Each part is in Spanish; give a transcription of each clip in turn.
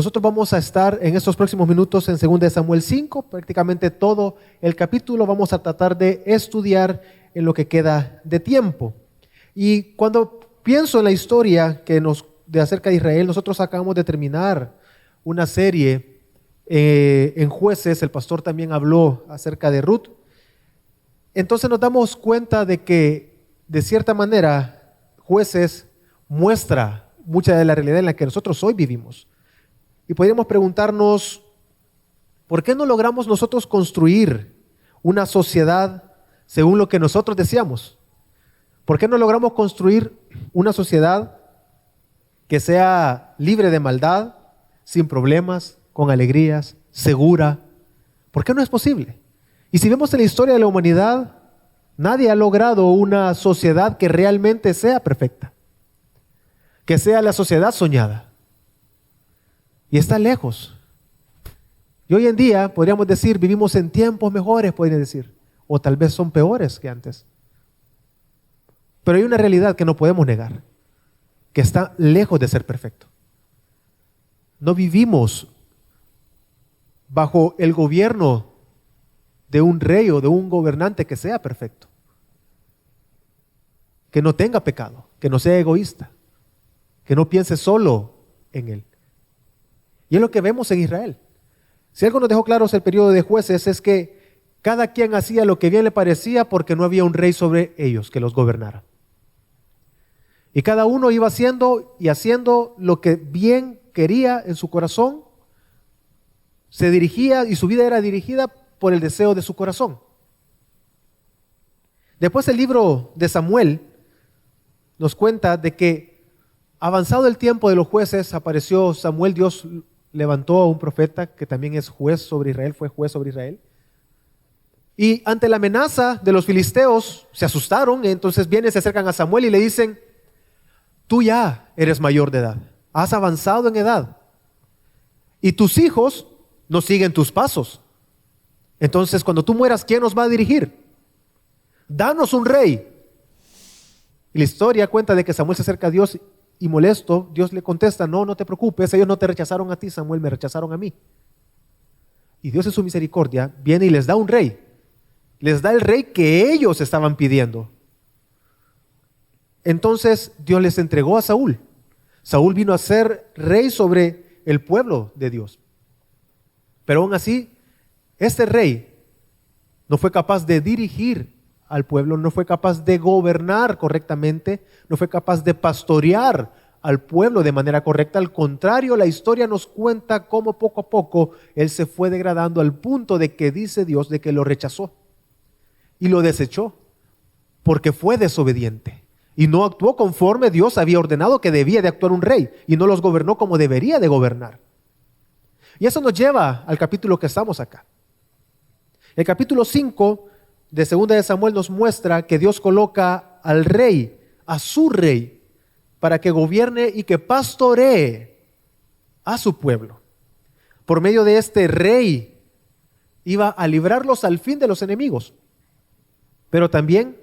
Nosotros vamos a estar en estos próximos minutos en 2 de Samuel 5, prácticamente todo el capítulo vamos a tratar de estudiar en lo que queda de tiempo. Y cuando pienso en la historia de acerca de Israel, nosotros acabamos de terminar una serie en Jueces, el pastor también habló acerca de Ruth. Entonces nos damos cuenta de que, de cierta manera, Jueces muestra mucha de la realidad en la que nosotros hoy vivimos. Y podríamos preguntarnos, ¿por qué no logramos nosotros construir una sociedad según lo que nosotros deseamos? ¿Por qué no logramos construir una sociedad que sea libre de maldad, sin problemas, con alegrías, segura? ¿Por qué no es posible? Y si vemos en la historia de la humanidad, nadie ha logrado una sociedad que realmente sea perfecta, que sea la sociedad soñada. Y está lejos. Y hoy en día, podríamos decir, vivimos en tiempos mejores, podrían decir, o tal vez son peores que antes. Pero hay una realidad que no podemos negar, que está lejos de ser perfecto. No vivimos bajo el gobierno de un rey o de un gobernante que sea perfecto, que no tenga pecado, que no sea egoísta, que no piense solo en él. Y es lo que vemos en Israel. Si algo nos dejó claros el periodo de Jueces es que cada quien hacía lo que bien le parecía porque no había un rey sobre ellos que los gobernara. Y cada uno iba haciendo lo que bien quería en su corazón, se dirigía y su vida era dirigida por el deseo de su corazón. Después el libro de Samuel nos cuenta de que avanzado el tiempo de los jueces, apareció Samuel, Dios levantó a un profeta que también es juez sobre Israel, fue juez sobre Israel. Y ante la amenaza de los filisteos, se asustaron, entonces vienen, se acercan a Samuel y le dicen, tú ya eres mayor de edad, has avanzado en edad, y tus hijos no siguen tus pasos. Entonces, cuando tú mueras, ¿quién nos va a dirigir? Danos un rey. Y la historia cuenta de que Samuel se acerca a Dios y molesto, Dios le contesta, no te preocupes, ellos no te rechazaron a ti, Samuel, me rechazaron a mí. Y Dios en su misericordia viene y les da un rey. Les da el rey que ellos estaban pidiendo. Entonces Dios les entregó a Saúl. Saúl vino a ser rey sobre el pueblo de Dios. Pero aún así, este rey no fue capaz de dirigir al pueblo, no fue capaz de gobernar correctamente, no fue capaz de pastorear al pueblo de manera correcta. Al contrario, la historia nos cuenta cómo poco a poco él se fue degradando al punto de que dice Dios de que lo rechazó y lo desechó porque fue desobediente y no actuó conforme Dios había ordenado que debía de actuar un rey y no los gobernó como debería de gobernar. Y eso nos lleva al capítulo que estamos acá. El capítulo 5 de 2 de Samuel nos muestra que Dios coloca al rey, a su rey, para que gobierne y que pastoree a su pueblo. Por medio de este rey iba a librarlos al fin de los enemigos. Pero también,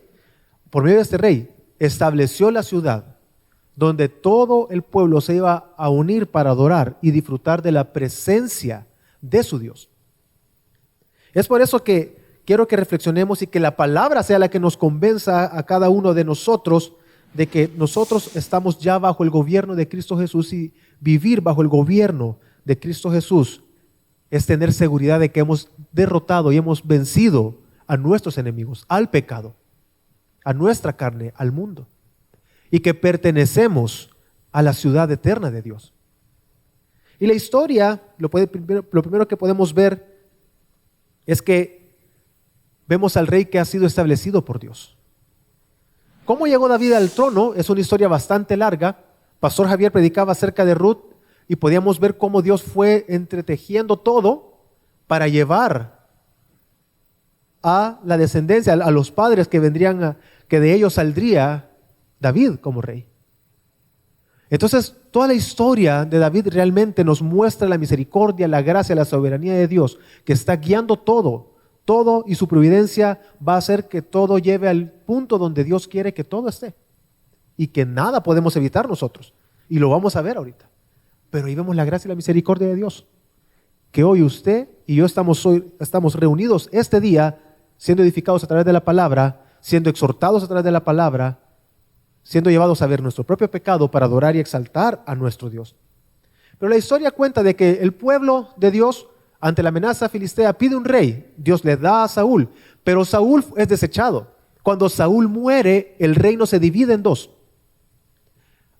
por medio de este rey, estableció la ciudad donde todo el pueblo se iba a unir para adorar y disfrutar de la presencia de su Dios. Es por eso que quiero que reflexionemos y que la palabra sea la que nos convenza a cada uno de nosotros de que nosotros estamos ya bajo el gobierno de Cristo Jesús, y vivir bajo el gobierno de Cristo Jesús es tener seguridad de que hemos derrotado y hemos vencido a nuestros enemigos, al pecado, a nuestra carne, al mundo, y que pertenecemos a la ciudad eterna de Dios. Y la historia, lo primero que podemos ver es que vemos al rey que ha sido establecido por Dios. ¿Cómo llegó David al trono? Es una historia bastante larga. Pastor Javier predicaba acerca de Ruth y podíamos ver cómo Dios fue entretejiendo todo para llevar a la descendencia, a los padres que vendrían, que de ellos saldría David como rey. Entonces, toda la historia de David realmente nos muestra la misericordia, la gracia, la soberanía de Dios, que está guiando todo, y su providencia va a hacer que todo lleve al punto donde Dios quiere que todo esté, y que nada podemos evitar nosotros, y lo vamos a ver ahorita. Pero ahí vemos la gracia y la misericordia de Dios. Que hoy usted y yo estamos reunidos este día, siendo edificados a través de la palabra, siendo exhortados a través de la palabra, siendo llevados a ver nuestro propio pecado para adorar y exaltar a nuestro Dios. Pero la historia cuenta de que el pueblo de Dios, ante la amenaza filistea, pide un rey. Dios le da a Saúl, pero Saúl es desechado. Cuando Saúl muere, el reino se divide en dos.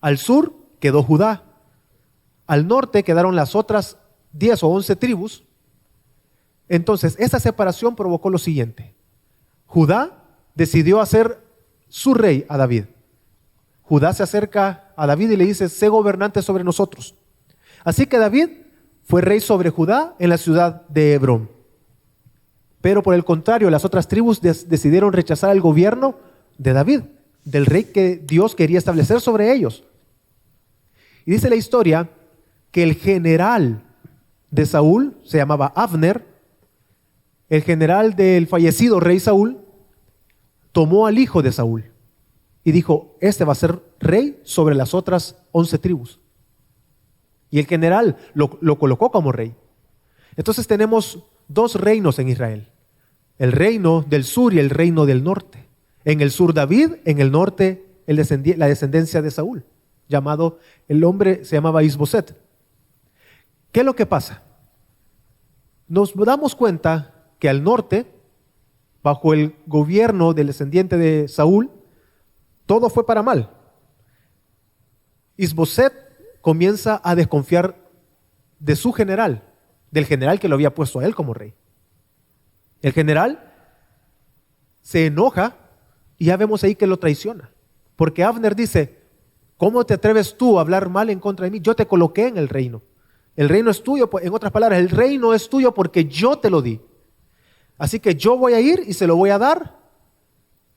Al sur quedó Judá. Al norte quedaron las otras 10 o 11 tribus. Entonces, esa separación provocó lo siguiente. Judá decidió hacer su rey a David. Judá se acerca a David y le dice, sé gobernante sobre nosotros. Así que David fue rey sobre Judá en la ciudad de Hebrón. Pero por el contrario, las otras tribus decidieron rechazar el gobierno de David, del rey que Dios quería establecer sobre ellos. Y dice la historia que el general de Saúl, se llamaba Abner, el general del fallecido rey Saúl, tomó al hijo de Saúl y dijo, este va a ser rey sobre las otras 11 tribus. Y el general lo colocó como rey. Entonces tenemos dos reinos en Israel, el reino del sur y el reino del norte. En el sur David, en el norte la descendencia de Saúl, el hombre se llamaba Isboset. ¿Qué es lo que pasa? Nos damos cuenta que al norte, bajo el gobierno del descendiente de Saúl, todo fue para mal. Isboset comienza a desconfiar de su general, del general que lo había puesto a él como rey. El general se enoja y ya vemos ahí que lo traiciona. Porque Abner dice, ¿cómo te atreves tú a hablar mal en contra de mí? Yo te coloqué en el reino. El reino es tuyo, en otras palabras, el reino es tuyo porque yo te lo di. Así que yo voy a ir y se lo voy a dar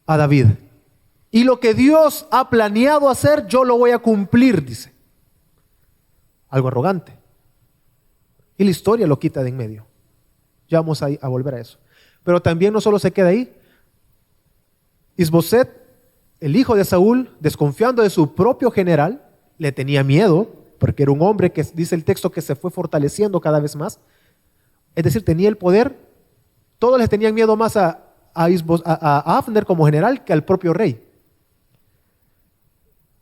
a David. Y lo que Dios ha planeado hacer, yo lo voy a cumplir, dice. Algo arrogante. Y la historia lo quita de en medio. Ya vamos a volver a eso. Pero también no solo se queda ahí. Isboset, el hijo de Saúl, desconfiando de su propio general, le tenía miedo, porque era un hombre que dice el texto que se fue fortaleciendo cada vez más. Es decir, tenía el poder. Todos les tenían miedo más a Abner como general que al propio rey.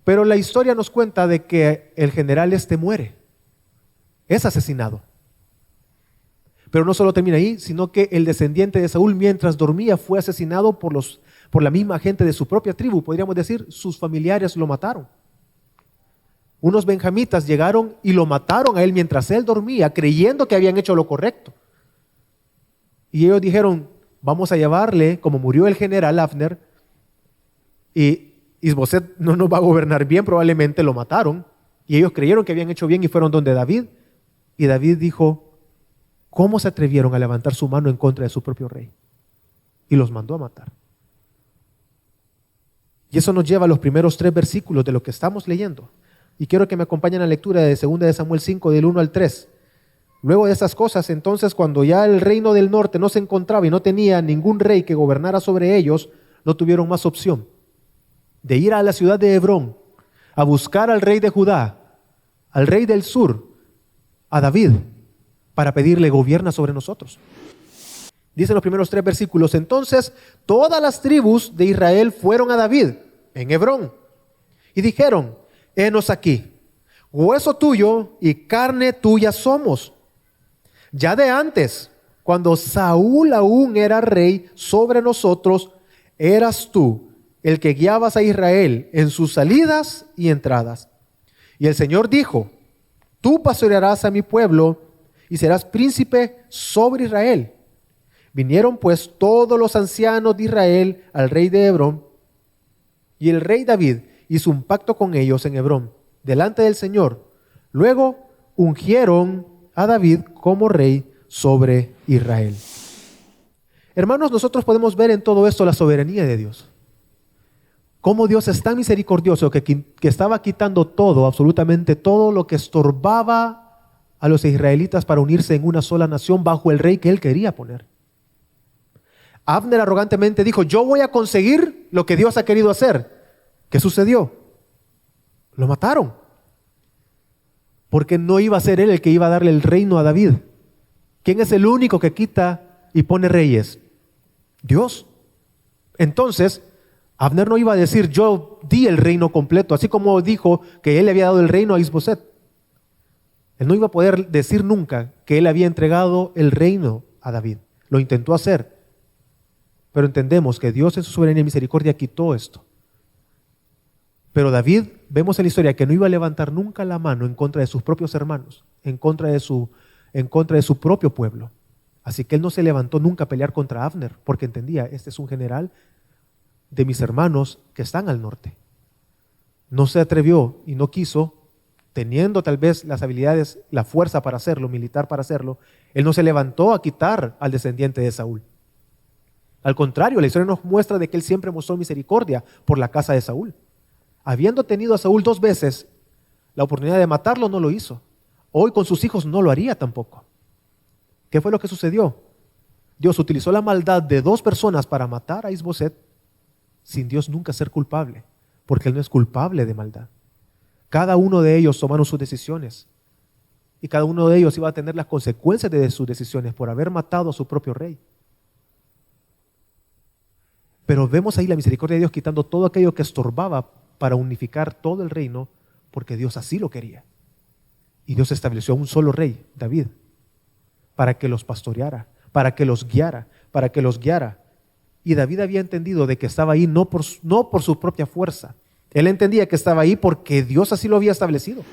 Pero la historia nos cuenta de que el general muere. Es asesinado. Pero no solo termina ahí, sino que el descendiente de Saúl, mientras dormía, fue asesinado por la misma gente de su propia tribu. Podríamos decir, sus familiares lo mataron. Unos benjamitas llegaron y lo mataron a él mientras él dormía, creyendo que habían hecho lo correcto. Y ellos dijeron, vamos a llevarle, como murió el general Abner, y Isboset no nos va a gobernar bien, probablemente lo mataron. Y ellos creyeron que habían hecho bien y fueron donde David. Y David dijo, ¿cómo se atrevieron a levantar su mano en contra de su propio rey? Y los mandó a matar. Y eso nos lleva a los primeros 3 versículos de lo que estamos leyendo. Y quiero que me acompañen a la lectura de 2 de Samuel 5, del 1 al 3. Luego de estas cosas, entonces, cuando ya el reino del norte no se encontraba y no tenía ningún rey que gobernara sobre ellos, no tuvieron más opción de ir a la ciudad de Hebrón a buscar al rey de Judá, al rey del sur, a David, para pedirle gobierna sobre nosotros. Dicen los primeros 3 versículos, entonces todas las tribus de Israel fueron a David en Hebrón y dijeron, henos aquí, hueso tuyo y carne tuya somos. Ya de antes, cuando Saúl aún era rey sobre nosotros, eras tú el que guiabas a Israel en sus salidas y entradas. Y el Señor dijo, tú pastorearás a mi pueblo y serás príncipe sobre Israel. Vinieron pues todos los ancianos de Israel al rey de Hebrón, y el rey David hizo un pacto con ellos en Hebrón, delante del Señor. Luego ungieron a David como rey sobre Israel. Hermanos, nosotros podemos ver en todo esto la soberanía de Dios. Cómo Dios es tan misericordioso que estaba quitando todo, absolutamente todo lo que estorbaba a los israelitas para unirse en una sola nación bajo el rey que él quería poner. Abner arrogantemente dijo, yo voy a conseguir lo que Dios ha querido hacer. ¿Qué sucedió? Lo mataron. porque no iba a ser él el que iba a darle el reino a David. ¿Quién es el único que quita y pone reyes? Dios. Entonces, Abner no iba a decir, yo di el reino completo, así como dijo que él le había dado el reino a Isboset. Él no iba a poder decir nunca que él había entregado el reino a David. Lo intentó hacer, pero entendemos que Dios en su soberanía y misericordia quitó esto. Pero David, vemos en la historia que no iba a levantar nunca la mano en contra de sus propios hermanos, en contra de su propio pueblo. Así que él no se levantó nunca a pelear contra Abner, porque entendía, este es un general de mis hermanos que están al norte. No se atrevió y no quiso, teniendo tal vez las habilidades, la fuerza para hacerlo, militar para hacerlo, él no se levantó a quitar al descendiente de Saúl. Al contrario, la historia nos muestra de que él siempre mostró misericordia por la casa de Saúl. Habiendo tenido a Saúl 2 veces la oportunidad de matarlo, no lo hizo. Hoy con sus hijos no lo haría tampoco. ¿Qué fue lo que sucedió? Dios utilizó la maldad de 2 personas para matar a Isboset sin Dios nunca ser culpable, porque él no es culpable de maldad. Cada uno de ellos tomaron sus decisiones y cada uno de ellos iba a tener las consecuencias de sus decisiones por haber matado a su propio rey. Pero vemos ahí la misericordia de Dios quitando todo aquello que estorbaba para unificar todo el reino, porque Dios así lo quería. Y Dios estableció a un solo rey, David, para que los pastoreara, para que los guiara. Y David había entendido de que estaba ahí no por su propia fuerza. Él entendía que estaba ahí porque Dios así lo había establecido.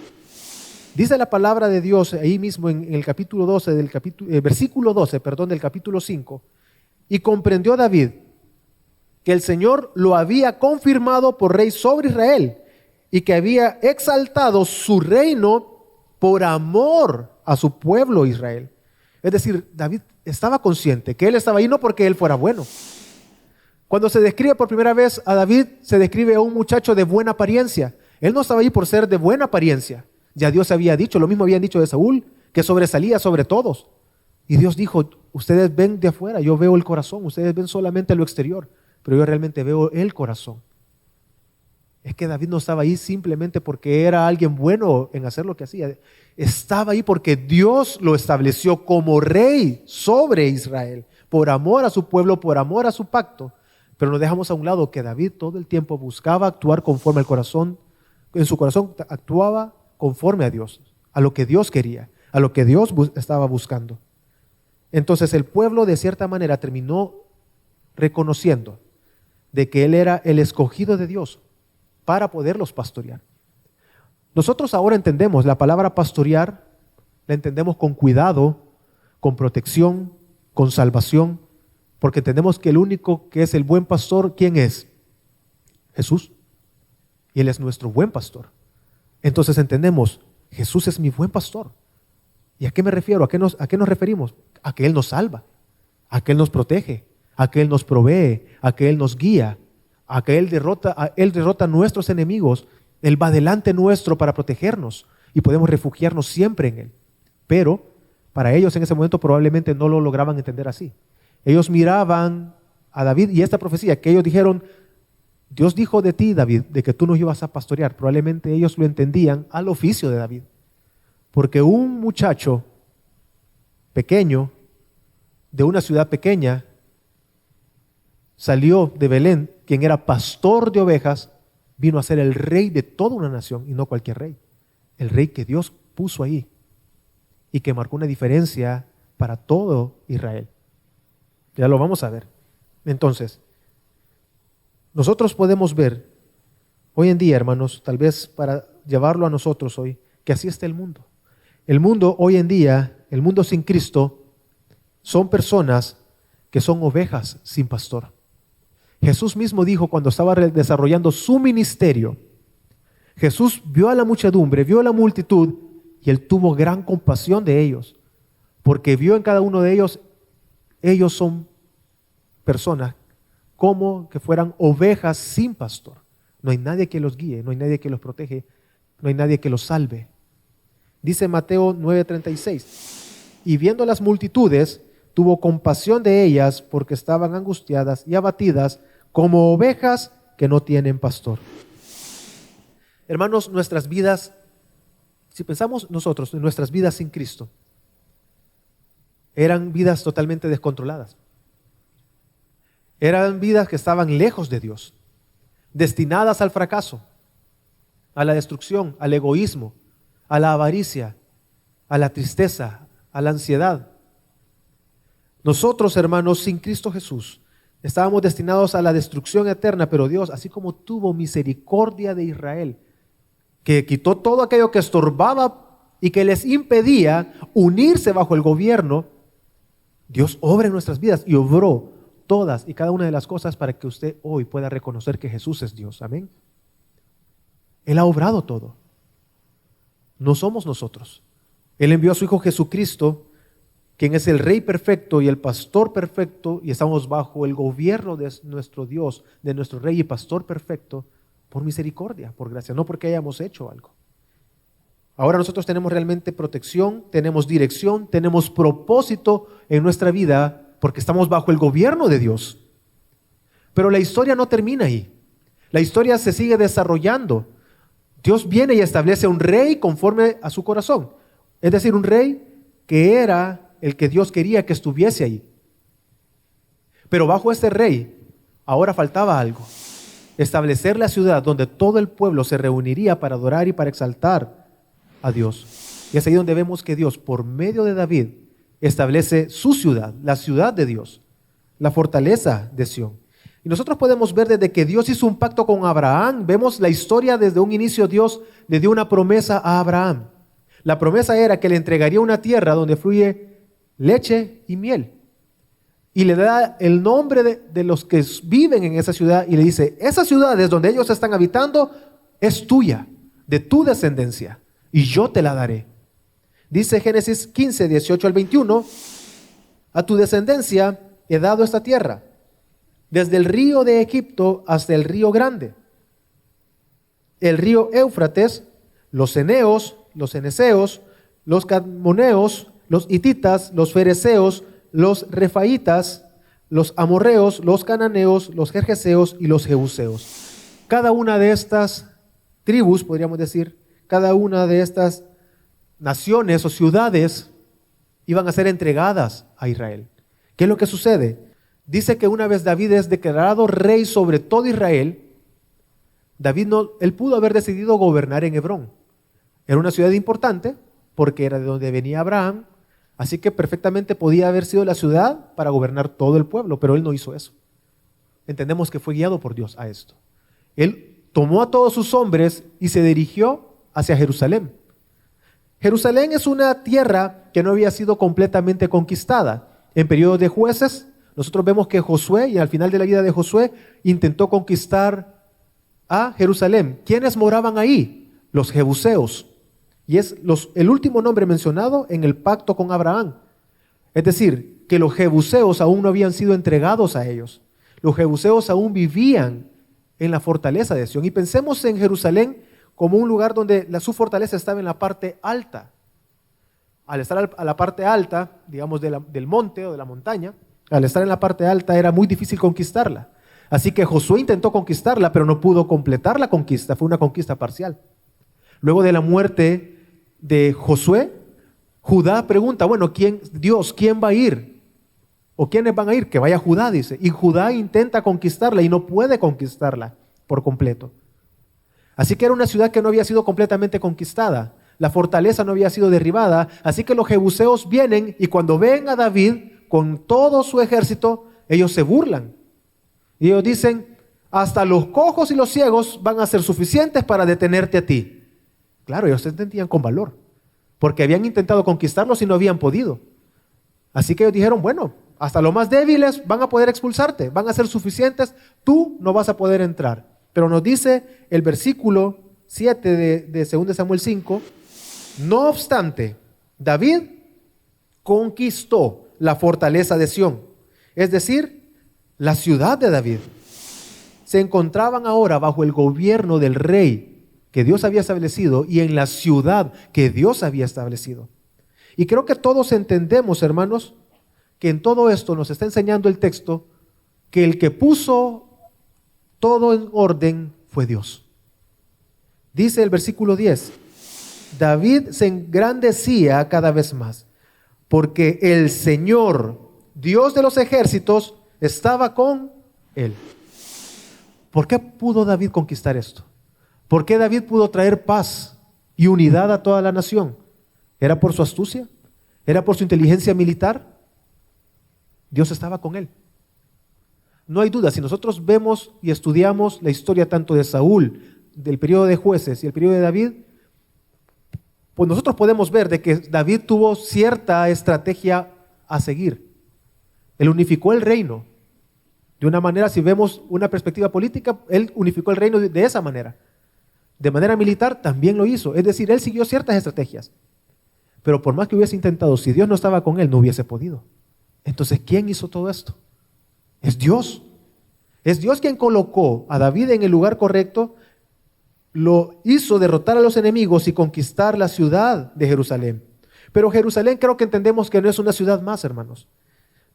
Dice la palabra de Dios ahí mismo en el capítulo 12, versículo 12, del capítulo 5, y comprendió David que el Señor lo había confirmado por rey sobre Israel y que había exaltado su reino por amor a su pueblo Israel. Es decir, David estaba consciente que él estaba ahí no porque él fuera bueno. Cuando se describe por primera vez a David, se describe a un muchacho de buena apariencia. Él no estaba ahí por ser de buena apariencia. Ya Dios había dicho, lo mismo habían dicho de Saúl, que sobresalía sobre todos. Y Dios dijo, ustedes ven de afuera, yo veo el corazón, ustedes ven solamente lo exterior, pero yo realmente veo el corazón. Es que David no estaba ahí simplemente porque era alguien bueno en hacer lo que hacía. Estaba ahí porque Dios lo estableció como rey sobre Israel, por amor a su pueblo, por amor a su pacto. Pero no dejamos a un lado que David todo el tiempo buscaba actuar conforme al corazón, en su corazón actuaba conforme a Dios, a lo que Dios quería, a lo que Dios estaba buscando. Entonces el pueblo de cierta manera terminó reconociendo de que él era el escogido de Dios para poderlos pastorear. Nosotros ahora entendemos la palabra pastorear, la entendemos con cuidado, con protección, con salvación, porque entendemos que el único que es el buen pastor, ¿quién es? Jesús. Y Él es nuestro buen pastor. Entonces entendemos, Jesús es mi buen pastor. ¿Y a qué me refiero? ¿A qué nos referimos? A que Él nos salva, a que Él nos protege, a que Él nos provee, a que Él nos guía, a que Él derrota a nuestros enemigos. Él va delante nuestro para protegernos y podemos refugiarnos siempre en Él. Pero para ellos en ese momento probablemente no lo lograban entender así. Ellos miraban a David y esta profecía que ellos dijeron, Dios dijo de ti, David, de que tú nos ibas a pastorear. Probablemente ellos lo entendían al oficio de David. Porque un muchacho pequeño de una ciudad pequeña salió de Belén, quien era pastor de ovejas, vino a ser el rey de toda una nación y no cualquier rey. El rey que Dios puso ahí y que marcó una diferencia para todo Israel. Ya lo vamos a ver. Entonces, nosotros podemos ver hoy en día, hermanos, tal vez para llevarlo a nosotros hoy, que así está el mundo. El mundo hoy en día, el mundo sin Cristo, son personas que son ovejas sin pastor. Jesús mismo dijo cuando estaba desarrollando su ministerio, Jesús vio a la muchedumbre, vio a la multitud y Él tuvo gran compasión de ellos, porque vio en cada uno de ellos, ellos son personas como que fueran ovejas sin pastor. No hay nadie que los guíe, no hay nadie que los protege, no hay nadie que los salve. Dice Mateo 9:36, y viendo las multitudes, tuvo compasión de ellas porque estaban angustiadas y abatidas como ovejas que no tienen pastor. Hermanos, nuestras vidas Si pensamos nosotros en nuestras vidas sin Cristo, eran vidas totalmente descontroladas. Eran vidas que estaban lejos de Dios, destinadas al fracaso, a la destrucción, al egoísmo, a la avaricia, a la tristeza, a la ansiedad. Nosotros, hermanos, sin Cristo Jesús, estábamos destinados a la destrucción eterna, pero Dios, así como tuvo misericordia de Israel, que quitó todo aquello que estorbaba y que les impedía unirse bajo el gobierno, Dios obra en nuestras vidas y obró todas y cada una de las cosas para que usted hoy pueda reconocer que Jesús es Dios. Amén. Él ha obrado todo. No somos nosotros. Él envió a su Hijo Jesucristo, quien es el Rey perfecto y el Pastor perfecto, y estamos bajo el gobierno de nuestro Dios, de nuestro Rey y Pastor perfecto, por misericordia, por gracia, no porque hayamos hecho algo. Ahora nosotros tenemos realmente protección, tenemos dirección, tenemos propósito en nuestra vida porque estamos bajo el gobierno de Dios. Pero la historia no termina ahí. La historia se sigue desarrollando. Dios viene y establece un rey conforme a su corazón. Es decir, un rey que era el que Dios quería que estuviese ahí. Pero bajo este rey ahora faltaba algo. Establecer la ciudad donde todo el pueblo se reuniría para adorar y para exaltar a Dios. Y es ahí donde vemos que Dios, por medio de David, establece su ciudad, la ciudad de Dios, la fortaleza de Sión. Y nosotros podemos ver desde que Dios hizo un pacto con Abraham, vemos la historia desde un inicio. Dios le dio una promesa a Abraham. La promesa era que le entregaría una tierra donde fluye leche y miel. Y le da el nombre de los que viven en esa ciudad y le dice, esa ciudad es donde ellos están habitando, es tuya, de tu descendencia, y yo te la daré. Dice Génesis 15, 18 al 21, a tu descendencia he dado esta tierra, desde el río de Egipto hasta el río grande, el río Éufrates, los eneos, los ceneseos, los cadmoneos, los hititas, los fereceos, los refaitas, los amorreos, los cananeos, los gergeseos y los jebuseos. Cada una de estas tribus, podríamos decir, cada una de estas naciones o ciudades iban a ser entregadas a Israel. ¿Qué es lo que sucede? Dice que una vez David es declarado rey sobre todo Israel, él pudo haber decidido gobernar en Hebrón. Era una ciudad importante porque era de donde venía Abraham, así que perfectamente podía haber sido la ciudad para gobernar todo el pueblo, pero él no hizo eso. Entendemos que fue guiado por Dios a esto. Él tomó a todos sus hombres y se dirigió hacia Jerusalén. Jerusalén es una tierra que no había sido completamente conquistada. En periodo de jueces, nosotros vemos que Josué, y al final de la vida de Josué, intentó conquistar a Jerusalén. ¿Quiénes moraban ahí? Los jebuseos. Y es el último nombre mencionado en el pacto con Abraham. Es decir, que los jebuseos aún no habían sido entregados a ellos. Los jebuseos aún vivían en la fortaleza de Sión. Y pensemos en Jerusalén como un lugar donde su fortaleza estaba en la parte alta. Al estar a la parte alta, digamos, del monte o de la montaña, al estar en la parte alta era muy difícil conquistarla. Así que Josué intentó conquistarla, pero no pudo completar la conquista. Fue una conquista parcial. Luego de la muerte de Josué, Judá pregunta, bueno, ¿quién va a ir? ¿O quiénes van a ir? Que vaya Judá, dice. Y Judá intenta conquistarla y no puede conquistarla por completo. Así que era una ciudad que no había sido completamente conquistada. La fortaleza no había sido derribada. Así que los jebuseos vienen y cuando ven a David con todo su ejército, ellos se burlan. Y ellos dicen, hasta los cojos y los ciegos van a ser suficientes para detenerte a ti. Claro, ellos se entendían con valor, porque habían intentado conquistarlos y no habían podido. Así que ellos dijeron, bueno, hasta los más débiles van a poder expulsarte, van a ser suficientes, tú no vas a poder entrar. Pero nos dice el versículo 7 de 2 Samuel 5, no obstante, David conquistó la fortaleza de Sión, es decir, la ciudad de David. Se encontraban ahora bajo el gobierno del rey que Dios había establecido y en la ciudad que Dios había establecido. Y creo que todos entendemos, hermanos, que en todo esto nos está enseñando el texto que el que puso todo en orden fue Dios. Dice el versículo 10, David se engrandecía cada vez más, porque el Señor, Dios de los ejércitos, estaba con él. ¿Por qué pudo David conquistar esto? ¿Por qué David pudo traer paz y unidad a toda la nación? ¿Era por su astucia? ¿Era por su inteligencia militar? Dios estaba con él. No hay duda, si nosotros vemos y estudiamos la historia tanto de Saúl, del periodo de jueces y el periodo de David, pues nosotros podemos ver de que David tuvo cierta estrategia a seguir. Él unificó el reino. De una manera, si vemos una perspectiva política, él unificó el reino de esa manera. De manera militar también lo hizo. Es decir, él siguió ciertas estrategias. Pero por más que hubiese intentado, si Dios no estaba con él, no hubiese podido. Entonces, ¿quién hizo todo esto? Es Dios. Es Dios quien colocó a David en el lugar correcto, lo hizo derrotar a los enemigos y conquistar la ciudad de Jerusalén. Pero Jerusalén creo que entendemos que no es una ciudad más, hermanos.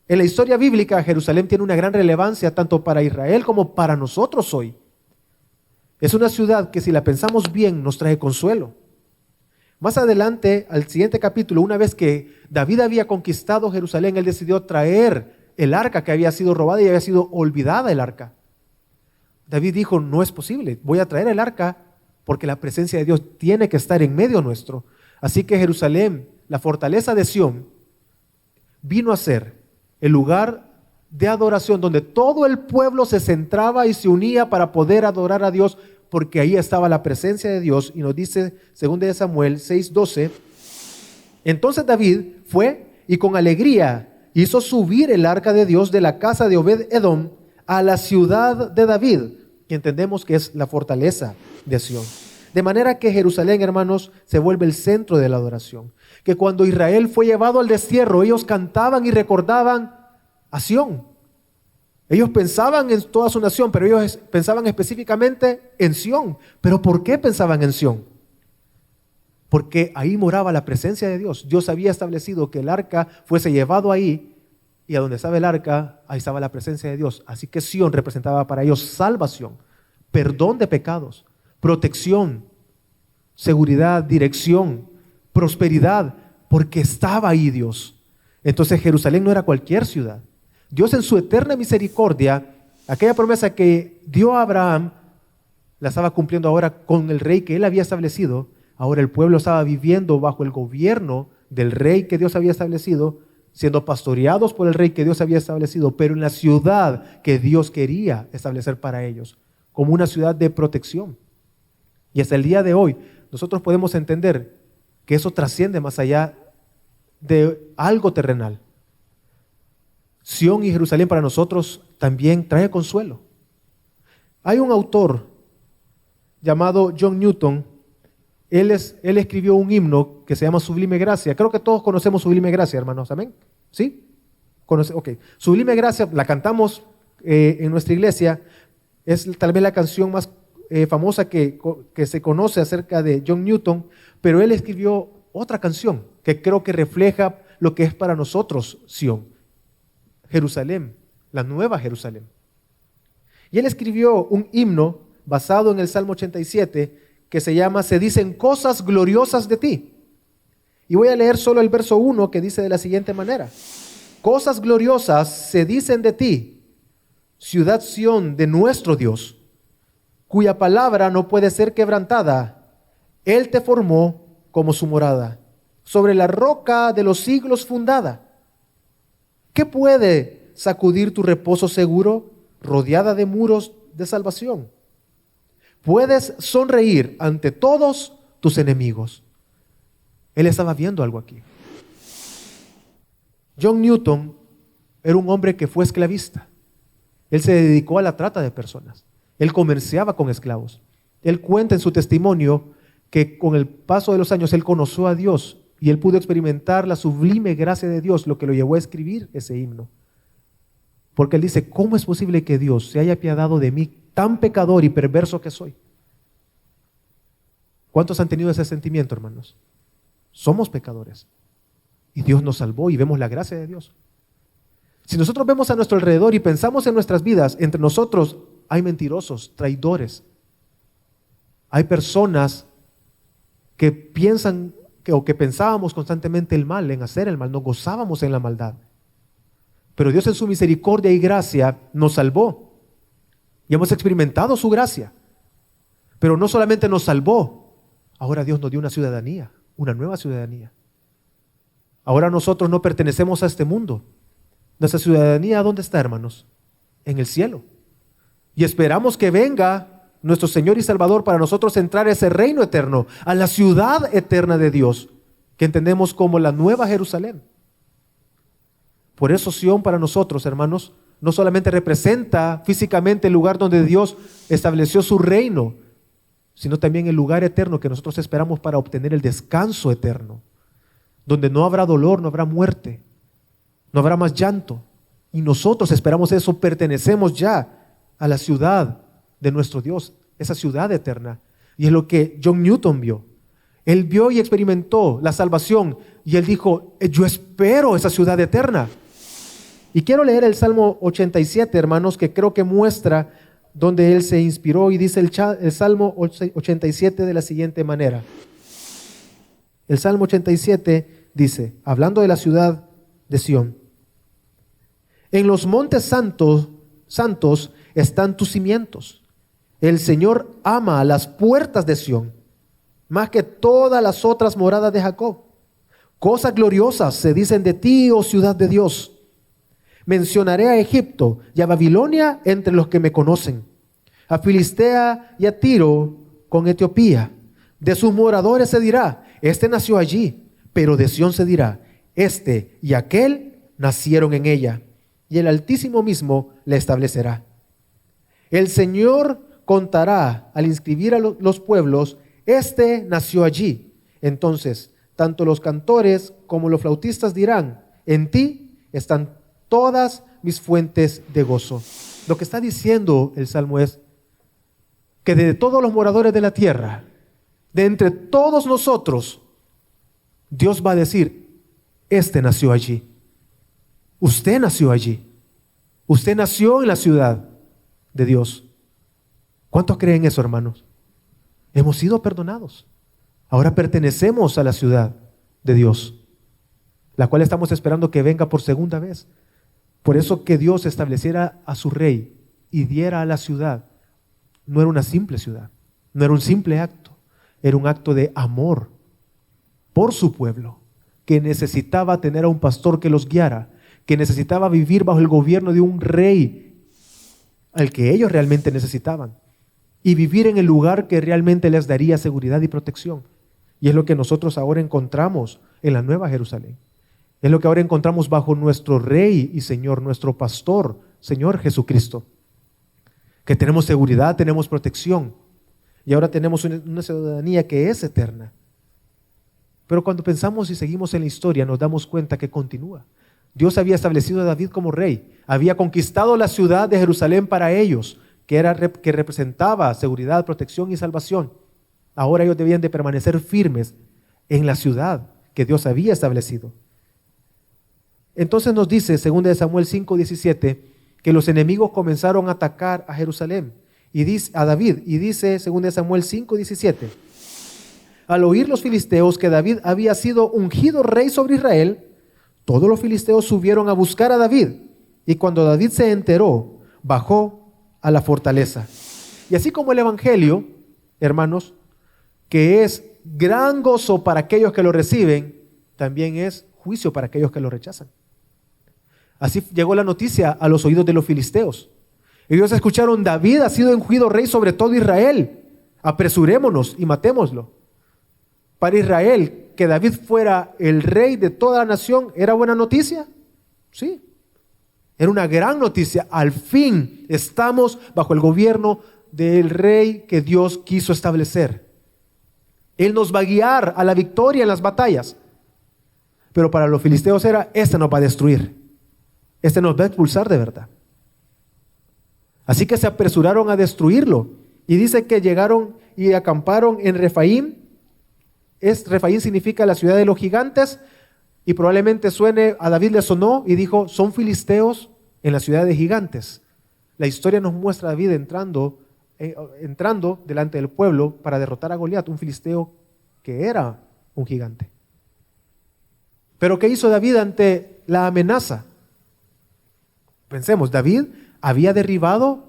En la historia bíblica, Jerusalén tiene una gran relevancia tanto para Israel como para nosotros hoy. Es una ciudad que si la pensamos bien nos trae consuelo. Más adelante, al siguiente capítulo, una vez que David había conquistado Jerusalén, él decidió traer el arca que había sido robada y había sido olvidada el arca. David dijo, no es posible, voy a traer el arca porque la presencia de Dios tiene que estar en medio nuestro. Así que Jerusalén, la fortaleza de Sión, vino a ser el lugar de adoración donde todo el pueblo se centraba y se unía para poder adorar a Dios, porque ahí estaba la presencia de Dios. Y nos dice, 2 Samuel 6:12, entonces David fue y con alegría hizo subir el arca de Dios de la casa de Obed-Edom a la ciudad de David, que entendemos que es la fortaleza de Sión. De manera que Jerusalén, hermanos, se vuelve el centro de la adoración. Que cuando Israel fue llevado al destierro, ellos cantaban y recordaban a Sión. Ellos pensaban en toda su nación, pero ellos pensaban específicamente en Sión. ¿Pero por qué pensaban en Sión? Porque ahí moraba la presencia de Dios. Dios había establecido que el arca fuese llevado ahí, y a donde estaba el arca, ahí estaba la presencia de Dios. Así que Sión representaba para ellos salvación, perdón de pecados, protección, seguridad, dirección, prosperidad, porque estaba ahí Dios. Entonces Jerusalén no era cualquier ciudad. Dios en su eterna misericordia, aquella promesa que dio a Abraham, la estaba cumpliendo ahora con el rey que él había establecido. Ahora el pueblo estaba viviendo bajo el gobierno del rey que Dios había establecido, siendo pastoreados por el rey que Dios había establecido, pero en la ciudad que Dios quería establecer para ellos, como una ciudad de protección. Y hasta el día de hoy, nosotros podemos entender que eso trasciende más allá de algo terrenal. Sión y Jerusalén para nosotros también trae consuelo. Hay un autor llamado John Newton. Él escribió un himno que se llama Sublime Gracia. Creo que todos conocemos Sublime Gracia, hermanos. ¿Amén? ¿Sí? Ok. Sublime Gracia la cantamos en nuestra iglesia. Es tal vez la canción más famosa que se conoce acerca de John Newton, pero él escribió otra canción que creo que refleja lo que es para nosotros Sión, Jerusalén, la nueva Jerusalén. Y él escribió un himno basado en el Salmo 87 que se llama Se dicen cosas gloriosas de ti. Y voy a leer solo el verso 1 que dice de la siguiente manera: cosas gloriosas se dicen de ti, ciudad Sión de nuestro Dios, cuya palabra no puede ser quebrantada. Él te formó como su morada, sobre la roca de los siglos fundada. ¿Qué puede sacudir tu reposo seguro, rodeada de muros de salvación? Puedes sonreír ante todos tus enemigos. Él estaba viendo algo aquí. John Newton era un hombre que fue esclavista. Él se dedicó a la trata de personas. Él comerciaba con esclavos. Él cuenta en su testimonio que con el paso de los años él conoció a Dios y él pudo experimentar la sublime gracia de Dios, lo que lo llevó a escribir ese himno. Porque él dice, ¿cómo es posible que Dios se haya apiadado de mí, tan pecador y perverso que soy? ¿Cuántos han tenido ese sentimiento, hermanos? Somos pecadores y Dios nos salvó y vemos la gracia de Dios. Si nosotros vemos a nuestro alrededor y pensamos en nuestras vidas, entre nosotros hay mentirosos, traidores. Hay personas que piensan o que pensábamos constantemente el mal, en hacer el mal, nos gozábamos en la maldad. Pero Dios en su misericordia y gracia nos salvó y hemos experimentado su gracia. Pero no solamente nos salvó, ahora Dios nos dio una ciudadanía, una nueva ciudadanía. Ahora nosotros no pertenecemos a este mundo. Nuestra ciudadanía, ¿dónde está, hermanos? En el cielo. Y esperamos que venga nuestro Señor y Salvador para nosotros entrar a ese reino eterno, a la ciudad eterna de Dios, que entendemos como la Nueva Jerusalén. Por eso Sión para nosotros, hermanos, no solamente representa físicamente el lugar donde Dios estableció su reino, sino también el lugar eterno que nosotros esperamos para obtener el descanso eterno, donde no habrá dolor, no habrá muerte, no habrá más llanto. Y nosotros esperamos eso, pertenecemos ya a la ciudad de nuestro Dios, esa ciudad eterna. Y es lo que John Newton vio. Él vio y experimentó la salvación y él dijo, yo espero esa ciudad eterna. Y quiero leer el Salmo 87, hermanos, que creo que muestra donde él se inspiró, y dice el Salmo 87 de la siguiente manera. El Salmo 87 dice, hablando de la ciudad de Sión: en los montes santos están tus cimientos. El Señor ama a las puertas de Sión, más que todas las otras moradas de Jacob. Cosas gloriosas se dicen de ti, oh ciudad de Dios. Mencionaré a Egipto y a Babilonia entre los que me conocen, a Filistea y a Tiro con Etiopía. De sus moradores se dirá, este nació allí, pero de Sión se dirá, este y aquel nacieron en ella, y el Altísimo mismo la establecerá. El Señor contará al inscribir a los pueblos, este nació allí. Entonces, tanto los cantores como los flautistas dirán, en ti están todas mis fuentes de gozo. Lo que está diciendo el Salmo es que de todos los moradores de la tierra, de entre todos nosotros, Dios va a decir, este nació allí. Usted nació allí. Usted nació en la ciudad de Dios. ¿Cuántos creen eso, hermanos? Hemos sido perdonados. Ahora pertenecemos a la ciudad de Dios, la cual estamos esperando que venga por segunda vez. Por eso que Dios estableciera a su rey y diera a la ciudad, no era una simple ciudad, no era un simple acto, era un acto de amor por su pueblo, que necesitaba tener a un pastor que los guiara, que necesitaba vivir bajo el gobierno de un rey al que ellos realmente necesitaban, y vivir en el lugar que realmente les daría seguridad y protección. Y es lo que nosotros ahora encontramos en la Nueva Jerusalén. Es lo que ahora encontramos bajo nuestro Rey y Señor, nuestro Pastor, Señor Jesucristo. Que tenemos seguridad, tenemos protección. Y ahora tenemos una ciudadanía que es eterna. Pero cuando pensamos y seguimos en la historia, nos damos cuenta que continúa. Dios había establecido a David como rey. Había conquistado la ciudad de Jerusalén para ellos, que representaba seguridad, protección y salvación. Ahora ellos debían de permanecer firmes en la ciudad que Dios había establecido. Entonces nos dice, 2 Samuel 5:17, que los enemigos comenzaron a atacar a Jerusalén y dice a David, y dice 2 Samuel 5:17, al oír los filisteos que David había sido ungido rey sobre Israel, todos los filisteos subieron a buscar a David, y cuando David se enteró, bajó a la fortaleza. Y así como el evangelio, hermanos, que es gran gozo para aquellos que lo reciben, también es juicio para aquellos que lo rechazan. Así llegó la noticia a los oídos de los filisteos. Ellos escucharon, David ha sido ungido rey sobre todo Israel. Apresurémonos y matémoslo. Para Israel, que David fuera el rey de toda la nación, ¿era buena noticia? Sí. Era una gran noticia. Al fin estamos bajo el gobierno del rey que Dios quiso establecer. Él nos va a guiar a la victoria en las batallas. Pero para los filisteos era, este nos va a destruir. Este nos va a expulsar de verdad. Así que se apresuraron a destruirlo. Y dice que llegaron y acamparon en Refaim. Refaim significa la ciudad de los gigantes. Y probablemente a David le sonó y dijo, son filisteos en la ciudad de gigantes. La historia nos muestra a David entrando delante del pueblo para derrotar a Goliat, un filisteo que era un gigante. Pero ¿qué hizo David ante la amenaza? Pensemos, David había derribado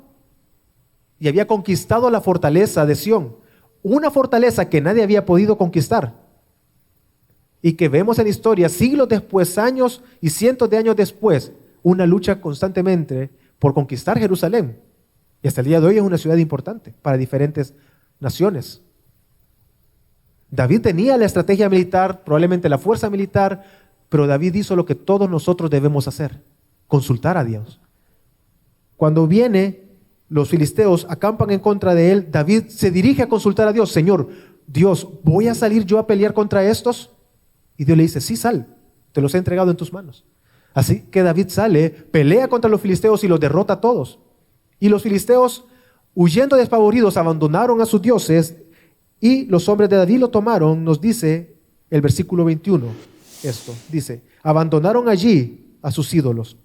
y había conquistado la fortaleza de Sión, una fortaleza que nadie había podido conquistar y que vemos en la historia siglos después, años y cientos de años después, una lucha constantemente por conquistar Jerusalén. Y hasta el día de hoy es una ciudad importante para diferentes naciones. David tenía la estrategia militar, probablemente la fuerza militar, pero David hizo lo que todos nosotros debemos hacer: consultar a Dios. Cuando los filisteos acampan en contra de él, David se dirige a consultar a Dios. Señor, Dios, ¿voy a salir yo a pelear contra estos? Y Dios le dice, sí, sal, te los he entregado en tus manos. Así que David sale, pelea contra los filisteos y los derrota a todos. Y los filisteos, huyendo despavoridos, abandonaron a sus dioses, y los hombres de David lo tomaron. Nos dice el versículo 21, esto, dice, abandonaron allí a sus ídolos,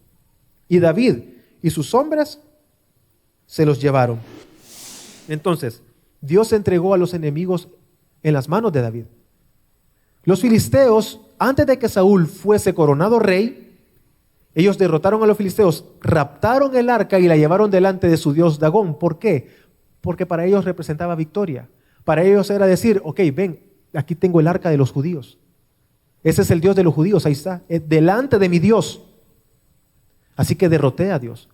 y David y sus hombres se los llevaron. Entonces, Dios entregó a los enemigos en las manos de David. Los filisteos, antes de que Saúl fuese coronado rey, ellos derrotaron a los filisteos, raptaron el arca y la llevaron delante de su dios Dagón. ¿Por qué? Porque para ellos representaba victoria. Para ellos era decir, ok, ven, aquí tengo el arca de los judíos. Ese es el Dios de los judíos, ahí está, delante de mi Dios. Así que derroté a Dios.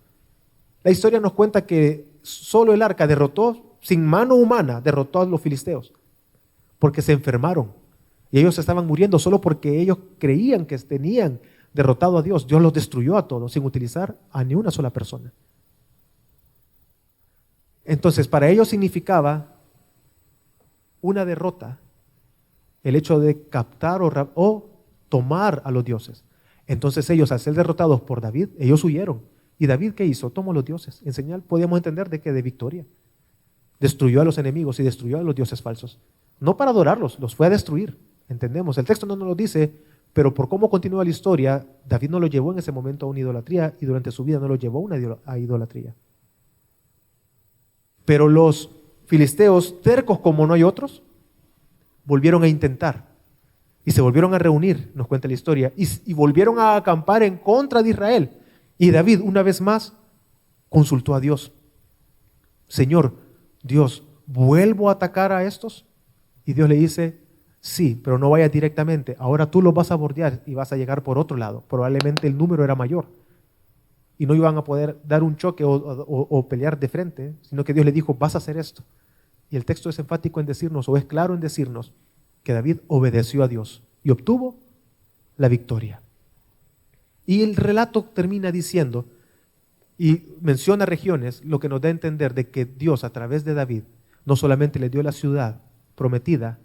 La historia nos cuenta que solo el arca derrotó, sin mano humana, derrotó a los filisteos, porque se enfermaron y ellos estaban muriendo solo porque ellos creían que tenían derrotado a Dios. Dios los destruyó a todos sin utilizar a ni una sola persona. Entonces, para ellos significaba una derrota el hecho de captar o tomar a los dioses. Entonces ellos, al ser derrotados por David, ellos huyeron. ¿Y David qué hizo? Tomó los dioses. En señal podíamos entender de que de victoria. Destruyó a los enemigos y destruyó a los dioses falsos. No para adorarlos, los fue a destruir. Entendemos. El texto no nos lo dice, pero por cómo continúa la historia, David no lo llevó en ese momento a una idolatría y durante su vida no lo llevó a idolatría. Pero los filisteos, tercos como no hay otros, volvieron a intentar y se volvieron a reunir, nos cuenta la historia, y volvieron a acampar en contra de Israel. Y David, una vez más, consultó a Dios. Señor, Dios, ¿vuelvo a atacar a estos? Y Dios le dice, sí, pero no vayas directamente. Ahora tú los vas a bordear y vas a llegar por otro lado. Probablemente el número era mayor y no iban a poder dar un choque o pelear de frente, sino que Dios le dijo, vas a hacer esto. Y el texto es enfático en decirnos, o es claro en decirnos, que David obedeció a Dios y obtuvo la victoria. Y el relato termina diciendo, y menciona regiones, lo que nos da a entender de que Dios a través de David no solamente le dio la ciudad prometida,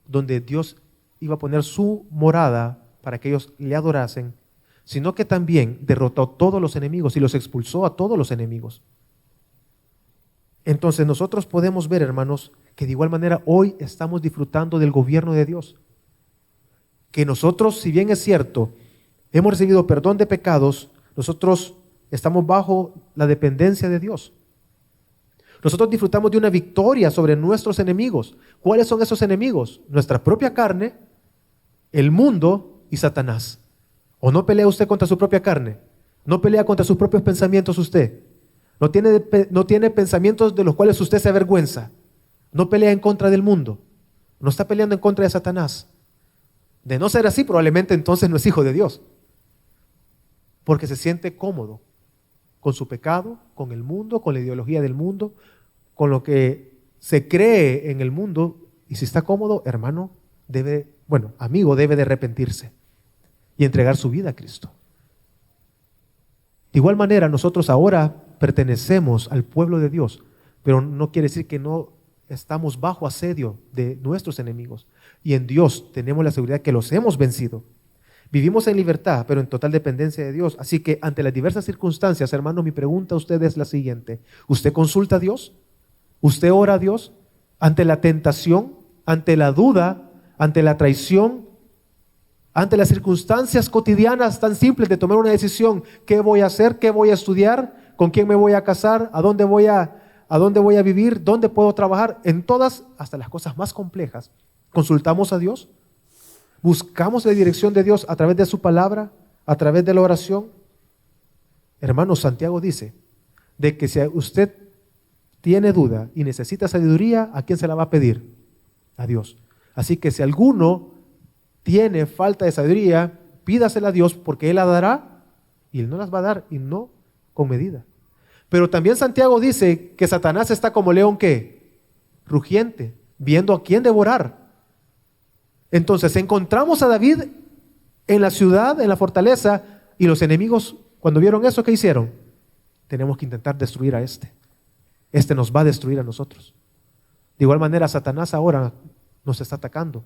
donde Dios iba a poner su morada para que ellos le adorasen, sino que también derrotó a todos los enemigos y los expulsó a todos los enemigos. Entonces nosotros podemos ver, hermanos, que de igual manera hoy estamos disfrutando del gobierno de Dios. Que nosotros, si bien es cierto, hemos recibido perdón de pecados, nosotros estamos bajo la dependencia de Dios. Nosotros disfrutamos de una victoria sobre nuestros enemigos. ¿Cuáles son esos enemigos? Nuestra propia carne, el mundo y Satanás. ¿O no pelea usted contra su propia carne? ¿No pelea contra sus propios pensamientos usted? ¿No tiene pensamientos de los cuales usted se avergüenza? ¿No pelea en contra del mundo? ¿No está peleando en contra de Satanás? De no ser así, probablemente entonces no es hijo de Dios. Porque se siente cómodo con su pecado, con el mundo, con la ideología del mundo, con lo que se cree en el mundo. Y si está cómodo, hermano, amigo, debe de arrepentirse y entregar su vida a Cristo. De igual manera, nosotros ahora pertenecemos al pueblo de Dios, pero no quiere decir que no estamos bajo asedio de nuestros enemigos. Y en Dios tenemos la seguridad que los hemos vencido. Vivimos en libertad, pero en total dependencia de Dios. Así que ante las diversas circunstancias, hermanos, mi pregunta a usted es la siguiente. ¿Usted consulta a Dios? ¿Usted ora a Dios? Ante la tentación, ante la duda, ante la traición, ante las circunstancias cotidianas tan simples de tomar una decisión. ¿Qué voy a hacer? ¿Qué voy a estudiar? ¿Con quién me voy a casar? ¿A dónde voy a vivir? ¿Dónde puedo trabajar? En todas, hasta las cosas más complejas, ¿Consultamos a Dios? ¿Buscamos la dirección de Dios a través de su palabra, a través de la oración? Hermanos, Santiago dice de que si usted tiene duda y necesita sabiduría, ¿a quién se la va a pedir? A Dios. Así que si alguno tiene falta de sabiduría, pídasela a Dios porque Él la dará y Él no las va a dar y no con medida. Pero también Santiago dice que Satanás está como león ¿qué? Rugiente, viendo a quién devorar. Entonces encontramos a David en la ciudad, en la fortaleza, y los enemigos cuando vieron eso, ¿qué hicieron? Tenemos que intentar destruir a este. Este nos va a destruir a nosotros. De igual manera, Satanás ahora nos está atacando.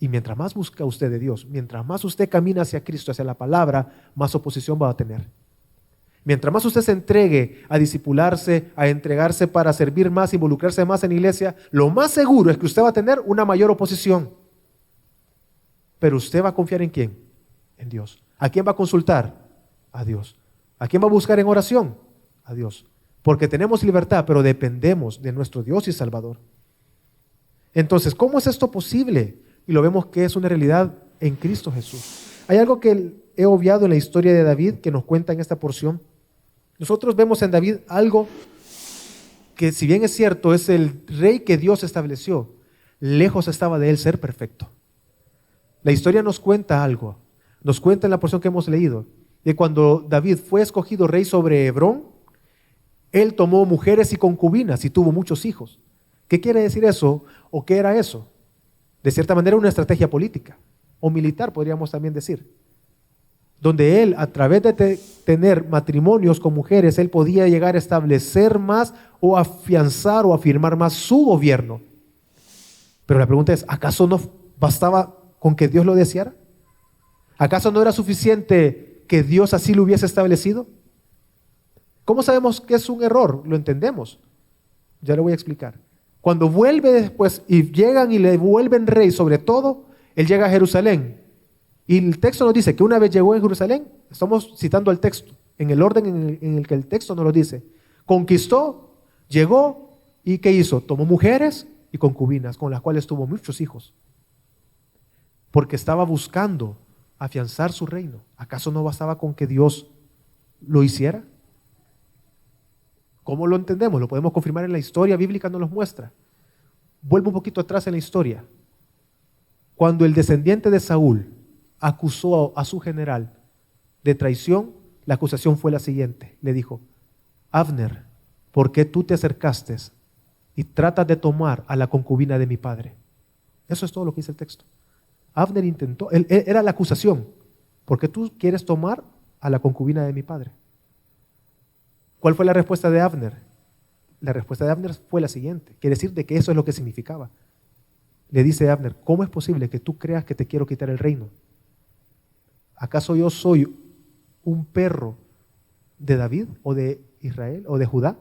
Y mientras más busca usted de Dios, mientras más usted camina hacia Cristo, hacia la palabra, más oposición va a tener. Mientras más usted se entregue a discipularse, a entregarse para servir más, involucrarse más en la iglesia, lo más seguro es que usted va a tener una mayor oposición. Pero usted va a confiar ¿en quién? En Dios. ¿A quién va a consultar? A Dios. ¿A quién va a buscar en oración? A Dios. Porque tenemos libertad, pero dependemos de nuestro Dios y Salvador. Entonces, ¿cómo es esto posible? Y lo vemos que es una realidad en Cristo Jesús. Hay algo que he obviado en la historia de David que nos cuenta en esta porción. Nosotros vemos en David algo que, si bien es cierto, es el rey que Dios estableció, lejos estaba de él ser perfecto. La historia nos cuenta algo, nos cuenta en la porción que hemos leído, de cuando David fue escogido rey sobre Hebrón, él tomó mujeres y concubinas y tuvo muchos hijos. ¿Qué quiere decir eso? ¿O qué era eso? De cierta manera una estrategia política o militar, podríamos también decir, donde él, a través de tener matrimonios con mujeres, él podía llegar a establecer más o afianzar o afirmar más su gobierno. Pero la pregunta es, ¿acaso no bastaba con que Dios lo deseara? ¿Acaso no era suficiente que Dios así lo hubiese establecido? ¿Cómo sabemos que es un error? Lo entendemos. Ya lo voy a explicar. Cuando vuelve después y llegan y le vuelven rey sobre todo, él llega a Jerusalén. Y el texto nos dice que una vez llegó en Jerusalén, estamos citando el texto, en el orden en el que el texto nos lo dice. Conquistó, llegó y ¿qué hizo? Tomó mujeres y concubinas con las cuales tuvo muchos hijos. Porque estaba buscando afianzar su reino. ¿Acaso no bastaba con que Dios lo hiciera? ¿Cómo lo entendemos? Lo podemos confirmar en la historia bíblica, nos lo muestra. Vuelvo un poquito atrás en la historia. Cuando el descendiente de Saúl acusó a su general de traición, la acusación fue la siguiente. Le dijo, Abner, ¿por qué tú te acercaste y tratas de tomar a la concubina de mi padre? Eso es todo lo que dice el texto. Abner intentó, era la acusación, ¿por qué tú quieres tomar a la concubina de mi padre? ¿Cuál fue la respuesta de Abner? La respuesta de Abner fue la siguiente, quiere decir de que eso es lo que significaba. Le dice a Abner, ¿cómo es posible que tú creas que te quiero quitar el reino? ¿Acaso yo soy un perro de David o de Israel o de Judá?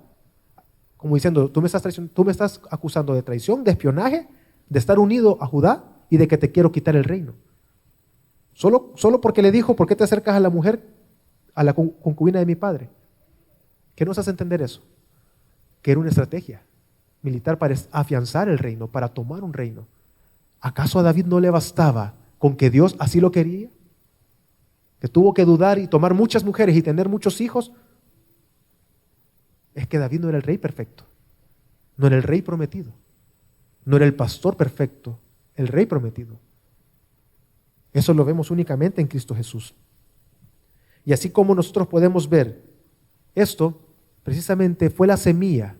Como diciendo, tú me estás acusando de traición, de espionaje, de estar unido a Judá y de que te quiero quitar el reino. Solo porque le dijo, ¿por qué te acercas a la mujer, a la concubina de mi padre? ¿Qué nos hace entender eso? Que era una estrategia militar para afianzar el reino, para tomar un reino. ¿Acaso a David no le bastaba con que Dios así lo quería? Que tuvo que dudar y tomar muchas mujeres y tener muchos hijos. Es que David no era el rey perfecto, no era el rey prometido, no era el pastor perfecto, el rey prometido. Eso lo vemos únicamente en Cristo Jesús. Y así como nosotros podemos ver esto, precisamente fue la semilla.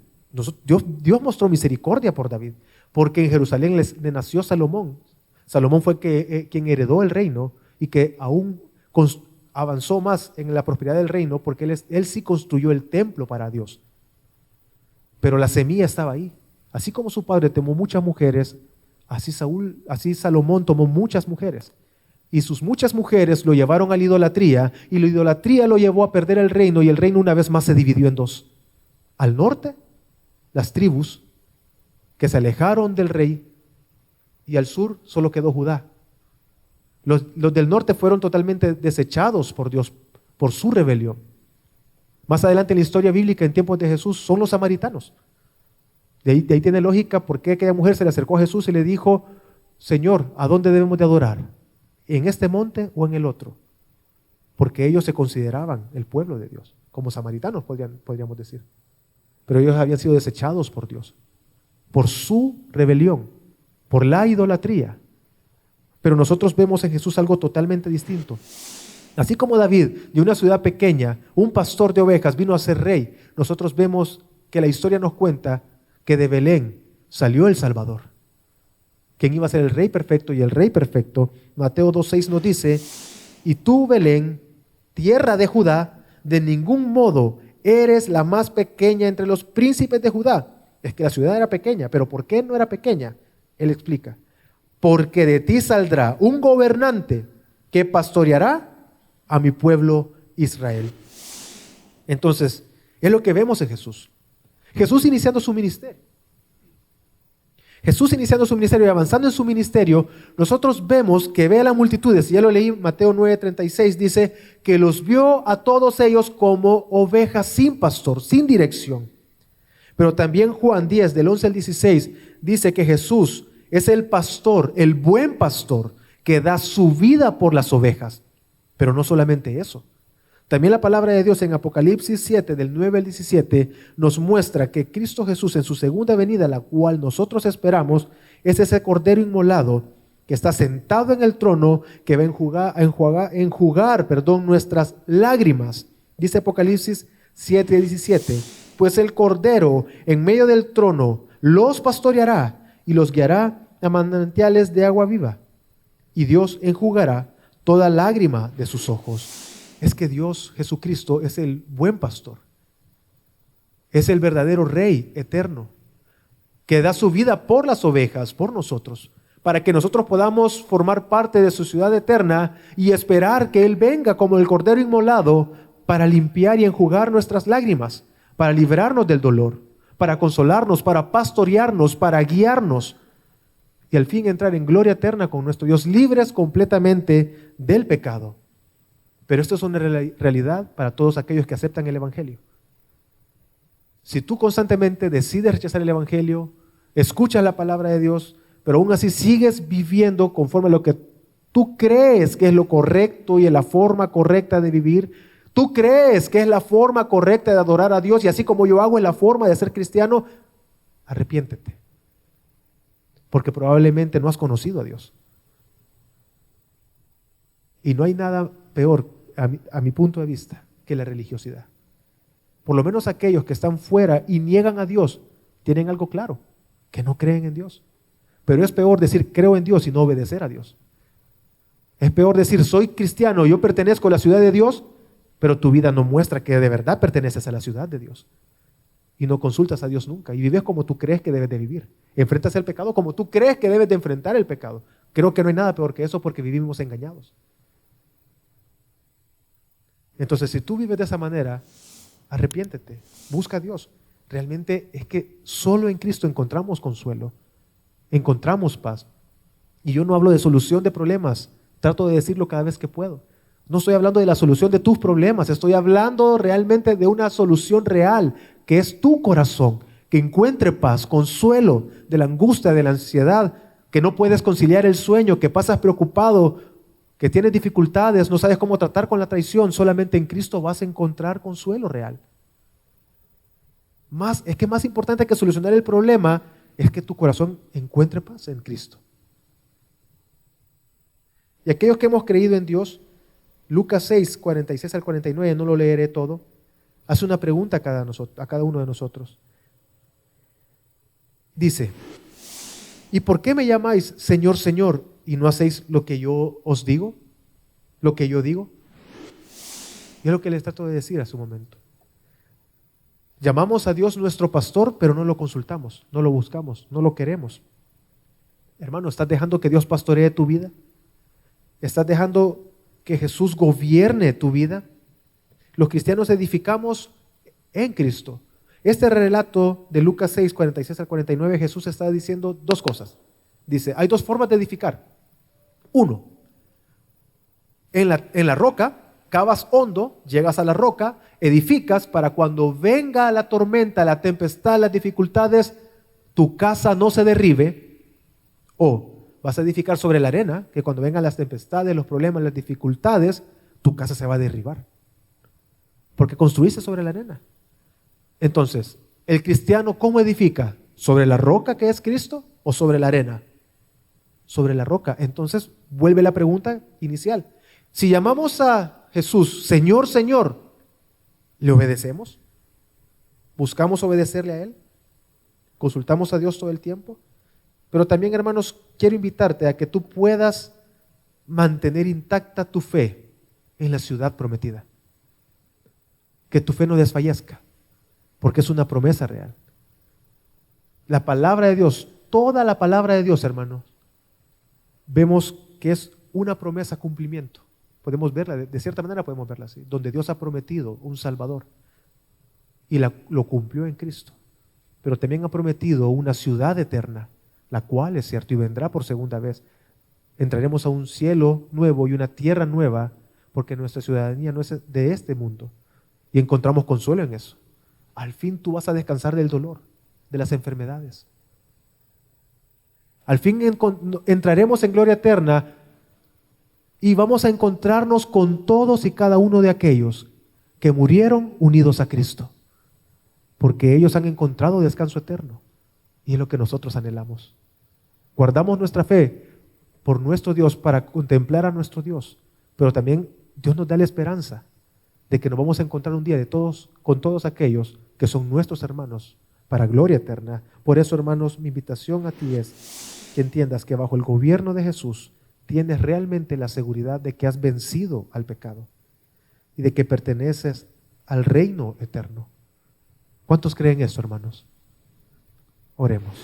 Dios mostró misericordia por David, porque en Jerusalén le nació Salomón. Salomón fue quien heredó el reino y que aún avanzó más en la prosperidad del reino, porque él sí construyó el templo para Dios. Pero la semilla estaba ahí. Así como su padre tomó muchas mujeres, así Salomón tomó muchas mujeres. Y sus muchas mujeres lo llevaron a la idolatría, y la idolatría lo llevó a perder el reino, y el reino una vez más se dividió en dos. Al norte, las tribus que se alejaron del rey, y al sur solo quedó Judá. Los del norte fueron totalmente desechados por Dios, por su rebelión. Más adelante en la historia bíblica, en tiempos de Jesús, son los samaritanos. De ahí tiene lógica por qué aquella mujer se le acercó a Jesús y le dijo, Señor, ¿a dónde debemos de adorar? ¿En este monte o en el otro? Porque ellos se consideraban el pueblo de Dios, como samaritanos podríamos decir. Pero ellos habían sido desechados por Dios, por su rebelión, por la idolatría. Pero nosotros vemos en Jesús algo totalmente distinto. Así como David, de una ciudad pequeña, un pastor de ovejas, vino a ser rey, nosotros vemos que la historia nos cuenta que de Belén salió el Salvador. ¿Quién iba a ser el rey perfecto? Y el rey perfecto, Mateo 2:6 nos dice, y tú, Belén, tierra de Judá, de ningún modo eres la más pequeña entre los príncipes de Judá. Es que la ciudad era pequeña, pero ¿por qué no era pequeña? Él explica, porque de ti saldrá un gobernante que pastoreará a mi pueblo Israel. Entonces, es lo que vemos en Jesús. Jesús iniciando su ministerio. Jesús iniciando su ministerio y avanzando en su ministerio, nosotros vemos que ve a las multitudes, y ya lo leí, Mateo 9:36, dice que los vio a todos ellos como ovejas sin pastor, sin dirección. Pero también Juan 10, del 11 al 16, dice que Jesús es el pastor, el buen pastor, que da su vida por las ovejas. Pero no solamente eso. También la palabra de Dios en Apocalipsis 7, del 9 al 17, nos muestra que Cristo Jesús en su segunda venida, la cual nosotros esperamos, es ese Cordero inmolado que está sentado en el trono, que va a enjugar nuestras lágrimas. Dice Apocalipsis 7, 17, pues el Cordero en medio del trono los pastoreará y los guiará a manantiales de agua viva. Y Dios enjugará toda lágrima de sus ojos. Es que Dios, Jesucristo, es el buen pastor. Es el verdadero Rey eterno, que da su vida por las ovejas, por nosotros, para que nosotros podamos formar parte de su ciudad eterna y esperar que Él venga como el Cordero inmolado para limpiar y enjugar nuestras lágrimas, para librarnos del dolor, para consolarnos, para pastorearnos, para guiarnos y al fin entrar en gloria eterna con nuestro Dios, libres completamente del pecado. Pero esto es una realidad para todos aquellos que aceptan el Evangelio. Si tú constantemente decides rechazar el Evangelio, escuchas la palabra de Dios, pero aún así sigues viviendo conforme a lo que tú crees que es lo correcto y es la forma correcta de vivir, tú crees que es la forma correcta de adorar a Dios y así como yo hago es la forma de ser cristiano, arrepiéntete. Porque probablemente no has conocido a Dios. Y no hay nada peor, a mi punto de vista, que la religiosidad. Por lo menos aquellos que están fuera y niegan a Dios, tienen algo claro, que no creen en Dios. Pero es peor decir creo en Dios y no obedecer a Dios. Es peor decir soy cristiano, yo pertenezco a la ciudad de Dios, pero tu vida no muestra que de verdad perteneces a la ciudad de Dios. Y no consultas a Dios nunca. Y vives como tú crees que debes de vivir. Enfrentas el pecado como tú crees que debes de enfrentar el pecado. Creo que no hay nada peor que eso porque vivimos engañados. Entonces, si tú vives de esa manera, arrepiéntete, busca a Dios. Realmente es que solo en Cristo encontramos consuelo, encontramos paz. Y yo no hablo de solución de problemas, trato de decirlo cada vez que puedo. No estoy hablando de la solución de tus problemas, estoy hablando realmente de una solución real, que es tu corazón, que encuentre paz, consuelo de la angustia, de la ansiedad, que no puedes conciliar el sueño, que pasas preocupado, que tienes dificultades, no sabes cómo tratar con la traición. Solamente en Cristo vas a encontrar consuelo real. Es que más importante que solucionar el problema es que tu corazón encuentre paz en Cristo. Y aquellos que hemos creído en Dios, Lucas 6, 46 al 49, no lo leeré todo, hace una pregunta a cada uno de nosotros. Dice, ¿y por qué me llamáis Señor, Señor, y no hacéis lo que yo os digo? Lo que yo digo. Y es lo que les trato de decir a su momento. Llamamos a Dios nuestro pastor, pero no lo consultamos, no lo buscamos, no lo queremos. Hermano, ¿estás dejando que Dios pastoree tu vida? ¿Estás dejando que Jesús gobierne tu vida? Los cristianos edificamos en Cristo. Este relato de Lucas 6, 46 al 49, Jesús está diciendo dos cosas. Dice, hay dos formas de edificar. Uno, en la roca, cavas hondo, llegas a la roca, edificas para cuando venga la tormenta, la tempestad, las dificultades, tu casa no se derribe. O vas a edificar sobre la arena, que cuando vengan las tempestades, los problemas, las dificultades, tu casa se va a derribar. Porque construiste sobre la arena. Entonces, ¿el cristiano cómo edifica? ¿Sobre la roca que es Cristo o sobre la arena? Sobre la roca. Entonces, vuelve la pregunta inicial. Si llamamos a Jesús Señor, Señor, ¿le obedecemos? ¿Buscamos obedecerle a Él? ¿Consultamos a Dios todo el tiempo? Pero también, hermanos, quiero invitarte a que tú puedas mantener intacta tu fe en la ciudad prometida. Que tu fe no desfallezca, porque es una promesa real. La palabra de Dios, toda la palabra de Dios, hermanos, vemos que es una promesa cumplimiento. Podemos verla, de cierta manera podemos verla así, donde Dios ha prometido un Salvador y lo cumplió en Cristo. Pero también ha prometido una ciudad eterna, la cual es cierto y vendrá por segunda vez. Entraremos a un cielo nuevo y una tierra nueva, porque nuestra ciudadanía no es de este mundo. Y encontramos consuelo en eso. Al fin tú vas a descansar del dolor, de las enfermedades. Al fin entraremos en gloria eterna y vamos a encontrarnos con todos y cada uno de aquellos que murieron unidos a Cristo. Porque ellos han encontrado descanso eterno. Y es lo que nosotros anhelamos. Guardamos nuestra fe por nuestro Dios para contemplar a nuestro Dios. Pero también Dios nos da la esperanza de que nos vamos a encontrar un día con todos aquellos que son nuestros hermanos para gloria eterna. Por eso, hermanos, mi invitación a ti es que entiendas que bajo el gobierno de Jesús tienes realmente la seguridad de que has vencido al pecado y de que perteneces al reino eterno. ¿Cuántos creen esto, hermanos? Oremos.